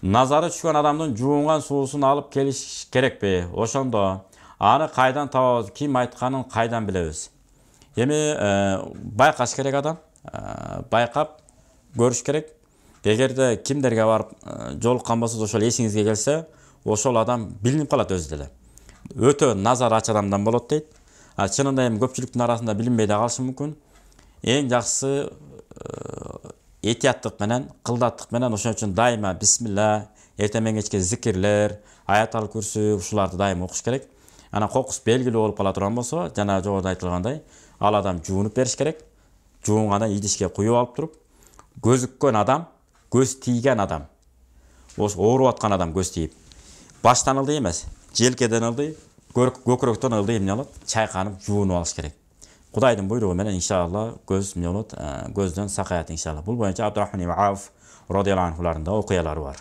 Nazarı түшкөн адамдын жуунган суусун алып келиш керекпи? Ошондо аны кайдан табабыз? Ким айтканын кайдан билебиз? Эми байкаш керек адам, байкап көрүш керек. Эгерде кимдерге барып жолуккан болсо, ошол эсиңизге келсе, ошол адам билинип калат өзү деле. Өтө назар ач адамдан болот дейт. Чынында эми көпчүлүктүн арасында билинбей да калышы мүмкүн. Эң жакшысы этияттык менен, кылдаттык менен, ошон үчүн дайыма бисмилла, эртең менен кечке зикирлер, аятал күрсү, ушуларды дайыма окуш керек. Анан кокус белгилүү болуп кала турган болсо, жана жогоруда айтылгандай, ал адам жуунуп бериш керек. Жуунгандан идишке куюп алып туруп, көзүккөн адам, көз тийген адам, ооруп аткан адам көз тийип, баштан ылдый эмес, желкеден ылдый, көкүрөктөн ылдый эмне болот, чайканып жуунуп алыш керек. Кудайдын буйругу менен иншалла көз эмне болот, көздөн сакаят иншалла. Бул боюнча Абдурахман ибн Ауф радыйаллаху анхулардын да окуялары бар.